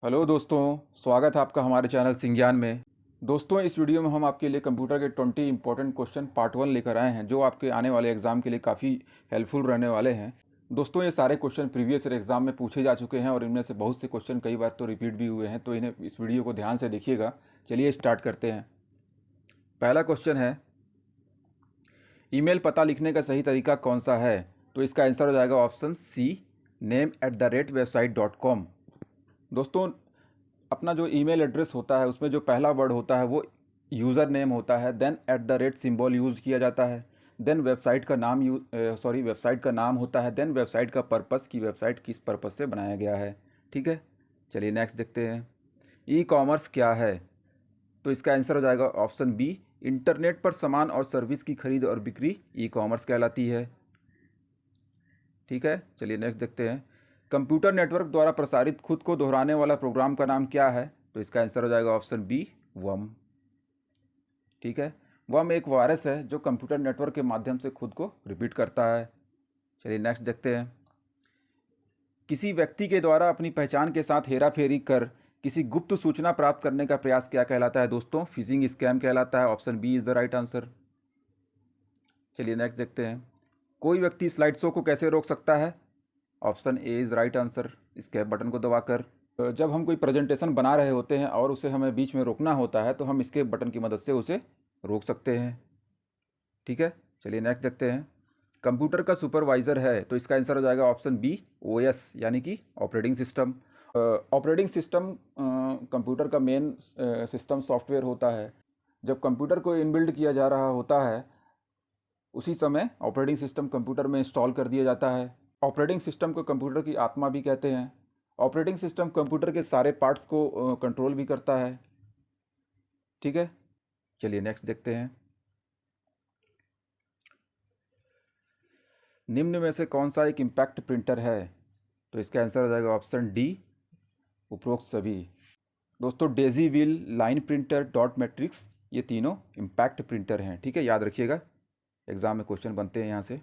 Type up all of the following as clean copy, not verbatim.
Hello दोस्तों, स्वागत है आपका हमारे चैनल सिंज्ञान में। दोस्तों, इस वीडियो में हम आपके लिए कंप्यूटर के 20 इंपॉर्टेंट क्वेश्चन पार्ट 1 लेकर आए हैं, जो आपके आने वाले एग्जाम के लिए काफ़ी हेल्पफुल रहने वाले हैं। दोस्तों, ये सारे क्वेश्चन प्रीवियस ईयर एग्जाम में पूछे जा चुके हैं और इनमें से बहुत से क्वेश्चन कई बार तो रिपीट भी हुए हैं, तो इन्हें इस वीडियो को ध्यान से देखिएगा। चलिए स्टार्ट करते हैं। पहला क्वेश्चन है, ईमेल पता लिखने का सही तरीका कौन सा है? तो इसका आंसर हो जाएगा ऑप्शन सी, name@website.com। दोस्तों, अपना जो ईमेल एड्रेस होता है उसमें जो पहला वर्ड होता है वो यूज़र नेम होता है, देन @ सिंबल यूज़ किया जाता है, देन वेबसाइट का नाम होता है, देन वेबसाइट का पर्पस कि वेबसाइट किस पर्पस से बनाया गया है। ठीक है, चलिए नेक्स्ट देखते हैं। ई कॉमर्स क्या है? तो इसका आंसर हो जाएगा ऑप्शन बी, इंटरनेट पर सामान और सर्विस की खरीद और बिक्री ई कॉमर्स कहलाती है। ठीक है, चलिए नेक्स्ट देखते हैं। कंप्यूटर नेटवर्क द्वारा प्रसारित खुद को दोहराने वाला प्रोग्राम का नाम क्या है? तो इसका आंसर हो जाएगा ऑप्शन बी, वर्म। ठीक है, वर्म एक वायरस है जो कंप्यूटर नेटवर्क के माध्यम से खुद को रिपीट करता है। चलिए नेक्स्ट देखते हैं। किसी व्यक्ति के द्वारा अपनी पहचान के साथ हेराफेरी कर किसी गुप्त सूचना प्राप्त करने का प्रयास क्या कहलाता है? दोस्तों, फिशिंग स्कैम कहलाता है। Option B is the right answer. चलिए नेक्स्ट देखते हैं। कोई व्यक्ति स्लाइड शो को कैसे रोक सकता है? Option A is right answer, escape button को दबाकर। जब हम कोई प्रेजेंटेशन बना रहे होते हैं और उसे हमें बीच में रोकना होता है तो हम स्केप बटन की मदद से उसे रोक सकते हैं। ठीक है, चलिए नेक्स्ट देखते हैं। कंप्यूटर का सुपरवाइज़र है, तो इसका आंसर हो जाएगा ऑप्शन बी, ओएस यानी कि operating system. Operating system computer का मेन सिस्टम सॉफ्टवेयर होता है। जब कंप्यूटर को इनबिल्ड किया जा रहा होता है उसी समय ऑपरेटिंग सिस्टम कंप्यूटर में इंस्टॉल कर दिया जाता है। ऑपरेटिंग सिस्टम को कंप्यूटर की आत्मा भी कहते हैं। ऑपरेटिंग सिस्टम कंप्यूटर के सारे पार्ट्स को कंट्रोल भी करता है। ठीक है, चलिए नेक्स्ट देखते हैं। निम्न में से कौन सा एक इम्पैक्ट प्रिंटर है? तो इसका आंसर हो जाएगा ऑप्शन डी, उपरोक्त सभी। दोस्तों, Daisy wheel, line printer, dot matrix, ये तीनों इम्पैक्ट प्रिंटर हैं। ठीक है, याद रखिएगा, एग्जाम में क्वेश्चन बनते हैं यहाँ से।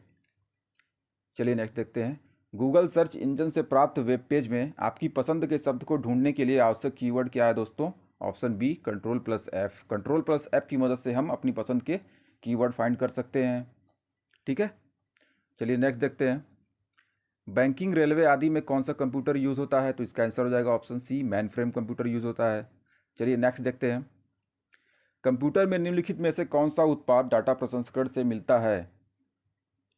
चलिए नेक्स्ट देखते हैं। गूगल सर्च इंजन से प्राप्त वेब पेज में आपकी पसंद के शब्द को ढूंढने के लिए आवश्यक कीवर्ड क्या है? दोस्तों, ऑप्शन बी, Ctrl+F। Ctrl+F की मदद से हम अपनी पसंद के कीवर्ड फाइंड कर सकते हैं। ठीक है, चलिए नेक्स्ट देखते हैं। बैंकिंग, रेलवे आदि में कौन सा कंप्यूटर यूज़ होता है? तो इसका आंसर हो जाएगा option C, mainframe computer use होता है। चलिए नेक्स्ट देखते हैं। कंप्यूटर में निम्नलिखित में से कौन सा उत्पाद डाटा प्रसंस्करण से मिलता है?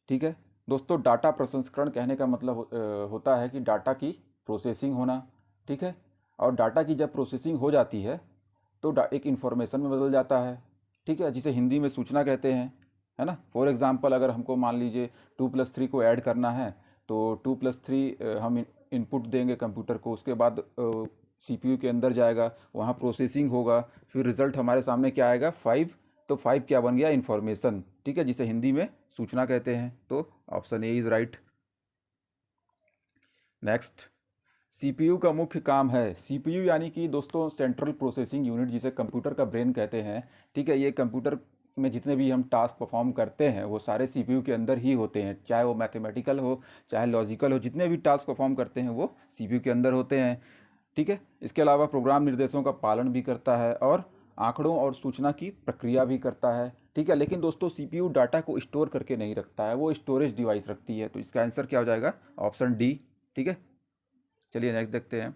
ठीक है दोस्तों, डाटा प्रसंस्करण कहने का मतलब होता है कि डाटा की प्रोसेसिंग होना। ठीक है, और डाटा की जब प्रोसेसिंग हो जाती है तो एक इन्फॉर्मेशन में बदल जाता है। ठीक है, जिसे हिंदी में सूचना कहते हैं, है ना। फॉर एग्जांपल, अगर हमको मान लीजिए 2+3 को ऐड करना है तो 2+3 हम इनपुट देंगे कंप्यूटर को, उसके बाद सीपीयू के अंदर जाएगा, वहाँ प्रोसेसिंग होगा, फिर रिजल्ट हमारे सामने क्या आएगा? 5। तो 5 क्या बन गया? इन्फॉर्मेशन। ठीक है, जिसे हिंदी में सूचना कहते हैं। तो option A is right. Next, CPU का मुख्य काम है। सीपीयू यानी कि दोस्तों सेंट्रल प्रोसेसिंग यूनिट, जिसे कंप्यूटर का ब्रेन कहते हैं। ठीक है, ये कंप्यूटर में जितने भी हम टास्क परफॉर्म करते हैं वो सारे सीपीयू के अंदर ही होते हैं, चाहे वो मैथमेटिकल हो चाहे लॉजिकल हो, जितने भी टास्क परफॉर्म करते हैं वो सीपीयू के अंदर होते हैं। ठीक है, इसके अलावा प्रोग्राम निर्देशों का पालन भी करता है और आंकड़ों और सूचना की प्रक्रिया भी करता है। ठीक है, लेकिन दोस्तों सीपीयू डाटा को स्टोर करके नहीं रखता है, वो स्टोरेज डिवाइस रखती है। तो इसका आंसर क्या हो जाएगा? Option D. ठीक है, चलिए नेक्स्ट देखते हैं।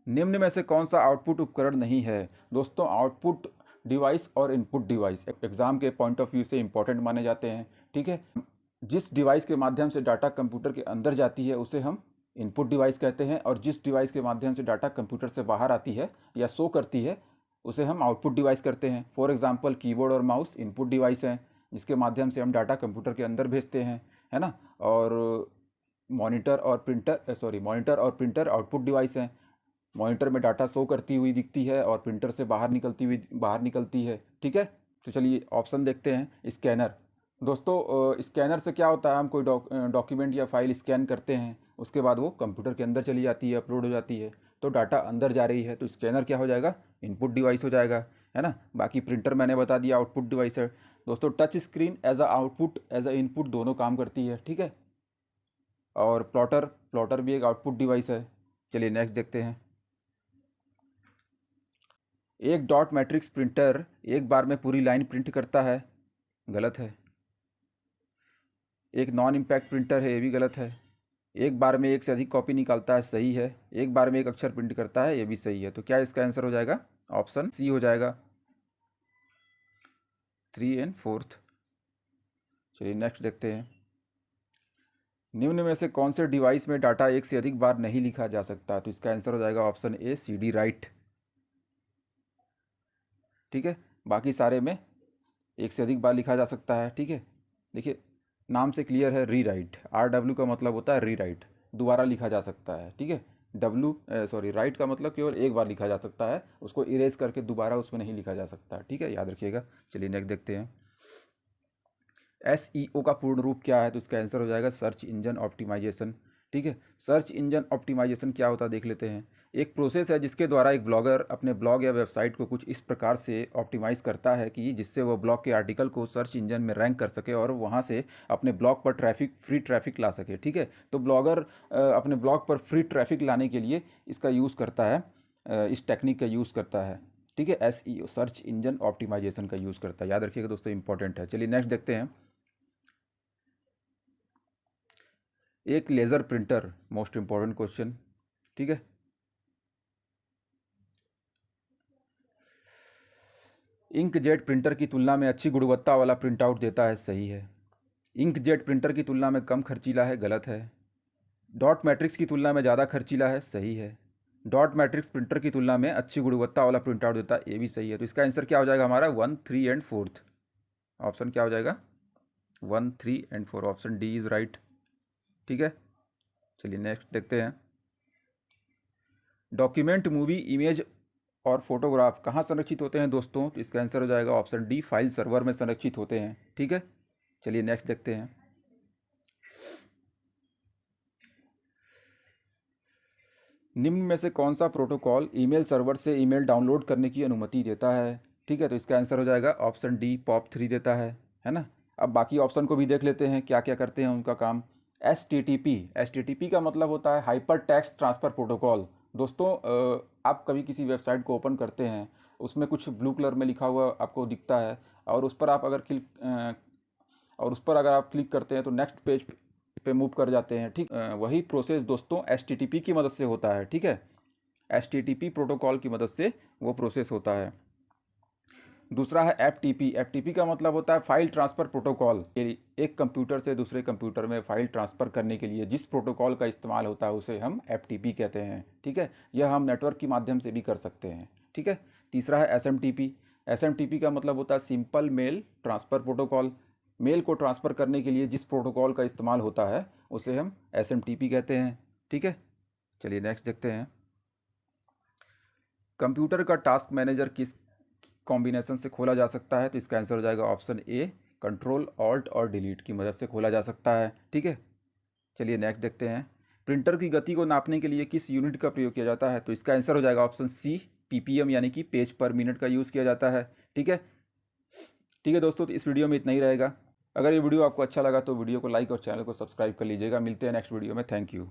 निम्न में से कौन सा आउटपुट उपकरण नहीं है? दोस्तों, आउटपुट डिवाइस और इनपुट डिवाइस एग्जाम के पॉइंट ऑफ व्यू से इंपॉर्टेंट माने जाते हैं। ठीक है, जिस डिवाइस के माध्यम से डाटा कंप्यूटर के अंदर जाती है उसे हम इनपुट डिवाइस कहते हैं, और जिस डिवाइस के माध्यम से डाटा कंप्यूटर से बाहर आती है या शो करती है उसे हम आउटपुट डिवाइस करते हैं। फॉर एग्जांपल, कीबोर्ड और माउस इनपुट डिवाइस हैं जिसके माध्यम से हम डाटा कंप्यूटर के अंदर भेजते हैं, है ना। और मॉनिटर और प्रिंटर आउटपुट डिवाइस हैं। मॉनिटर में डाटा शो करती हुई दिखती है और प्रिंटर से बाहर निकलती है। ठीक है, तो चलिए ऑप्शन देखते हैं। स्कैनर। दोस्तों, स्कैनर से क्या होता है, हम कोई डॉक्यूमेंट या फाइल स्कैन करते हैं, उसके बाद वो कंप्यूटर के अंदर चली जाती है, अपलोड हो जाती है, तो डाटा अंदर जा रही है, तो स्कैनर क्या हो जाएगा? इनपुट डिवाइस हो जाएगा, है ना। बाकी प्रिंटर मैंने बता दिया आउटपुट डिवाइस है। दोस्तों, touch screen as a output as a input दोनों काम करती है। ठीक है, और प्लॉटर भी एक आउटपुट डिवाइस है। चलिए नेक्स्ट देखते हैं। एक डॉट मैट्रिक्स प्रिंटर एक बार में पूरी लाइन प्रिंट करता है, गलत है। एक नॉन इम्पैक्ट प्रिंटर है, ये भी गलत है। एक बार में एक से अधिक कॉपी निकालता है, सही है। एक बार में एक अक्षर प्रिंट करता है, ये भी सही है। तो क्या इसका आंसर हो जाएगा? ऑप्शन सी हो जाएगा, 3 एंड 4th। चलिए नेक्स्ट देखते हैं। निम्न में से कौन से डिवाइस में डाटा एक से अधिक बार नहीं लिखा जा सकता? तो इसका आंसर हो जाएगा ऑप्शन ए, CD राइट। ठीक है, बाकी सारे में एक से अधिक बार लिखा जा सकता है। ठीक है, देखिए नाम से क्लियर है, री राइट। RW का मतलब होता है री राइट, दोबारा लिखा जा सकता है। ठीक है, राइट का मतलब केवल एक बार लिखा जा सकता है, उसको इरेज करके दोबारा उसमें नहीं लिखा जा सकता। ठीक है, याद रखिएगा। चलिए नेक्स्ट देखते हैं। SEO का पूर्ण रूप क्या है? तो इसका आंसर हो जाएगा सर्च इंजन ऑप्टिमाइजेशन। ठीक है, सर्च इंजन ऑप्टिमाइजेशन क्या होता है देख लेते हैं। एक प्रोसेस है जिसके द्वारा एक ब्लॉगर अपने ब्लॉग या वेबसाइट को कुछ इस प्रकार से ऑप्टिमाइज़ करता है कि जिससे वो ब्लॉग के आर्टिकल को सर्च इंजन में रैंक कर सके और वहाँ से अपने ब्लॉग पर फ्री ट्रैफिक ला सके। ठीक है, तो ब्लॉगर अपने ब्लॉग पर फ्री ट्रैफिक लाने के लिए इसका यूज़ करता है, इस टेक्निक का यूज़ करता है। ठीक है, SEO सर्च इंजन ऑप्टिमाइजेशन का यूज़ करता है। याद रखिएगा दोस्तों, इंपॉर्टेंट है। चलिए नेक्स्ट देखते हैं। एक laser printer, most important question. ठीक है, इंकजेट प्रिंटर की तुलना में अच्छी गुणवत्ता वाला प्रिंट आउट देता है, सही है। इंकजेट प्रिंटर की तुलना में कम खर्चीला है, गलत है। डॉट मैट्रिक्स की तुलना में ज़्यादा खर्चीला है, सही है। डॉट मैट्रिक्स प्रिंटर की तुलना में अच्छी गुणवत्ता वाला प्रिंट आउट देता है, ये भी सही है। तो इसका आंसर क्या हो जाएगा हमारा? 1, 3 एंड 4th। ऑप्शन क्या हो जाएगा? 1, 3 and 4, option D is right. ठीक है, चलिए नेक्स्ट देखते हैं। डॉक्यूमेंट, मूवी, इमेज और फोटोग्राफ कहाँ संरक्षित होते हैं दोस्तों? तो इसका आंसर हो जाएगा ऑप्शन डी, फाइल सर्वर में संरक्षित होते हैं। ठीक है, चलिए नेक्स्ट देखते हैं। निम्न में से कौन सा प्रोटोकॉल ईमेल सर्वर से ईमेल डाउनलोड करने की अनुमति देता है? ठीक है, तो इसका आंसर हो जाएगा ऑप्शन डी, POP3 देता है ना। अब बाकी ऑप्शन को भी देख लेते हैं क्या क्या करते हैं उनका काम। HTTP का मतलब होता है हाइपर टेक्स्ट ट्रांसफ़र प्रोटोकॉल। दोस्तों आप कभी किसी वेबसाइट को ओपन करते हैं, उसमें कुछ ब्लू कलर में लिखा हुआ आपको दिखता है, और उस पर आप अगर आप क्लिक करते हैं तो नेक्स्ट पेज पे मूव कर जाते हैं। ठीक, वही प्रोसेस दोस्तों HTTP की मदद से होता है। ठीक है, HTTP प्रोटोकॉल की मदद से वो प्रोसेस होता है। दूसरा है FTP का मतलब होता है फाइल ट्रांसफ़र प्रोटोकॉल। एक कंप्यूटर से दूसरे कंप्यूटर में फाइल ट्रांसफ़र करने के लिए जिस प्रोटोकॉल का इस्तेमाल होता है उसे हम FTP कहते हैं। ठीक है, यह हम नेटवर्क के माध्यम से भी कर सकते हैं। ठीक है, तीसरा है SMTP का मतलब होता है simple mail transfer protocol. Mail को ट्रांसफ़र करने के लिए जिस प्रोटोकॉल का इस्तेमाल होता है उसे हम SMTP कहते हैं। ठीक है, चलिए नेक्स्ट देखते हैं। कंप्यूटर का टास्क मैनेजर किस कॉम्बिनेशन से खोला जा सकता है? तो इसका आंसर हो जाएगा ऑप्शन ए, कंट्रोल ऑल्ट और डिलीट की मदद से खोला जा सकता है। ठीक है, चलिए नेक्स्ट देखते हैं। प्रिंटर की गति को नापने के लिए किस यूनिट का प्रयोग किया जाता है? तो इसका आंसर हो जाएगा ऑप्शन सी, PPM यानी कि पेज पर मिनट का यूज़ किया जाता है। ठीक है, ठीक है दोस्तों, तो इस वीडियो में इतना ही रहेगा। अगर ये वीडियो आपको अच्छा लगा तो वीडियो को लाइक और चैनल को सब्सक्राइब कर लीजिएगा। मिलते हैं नेक्स्ट वीडियो में। Thank you.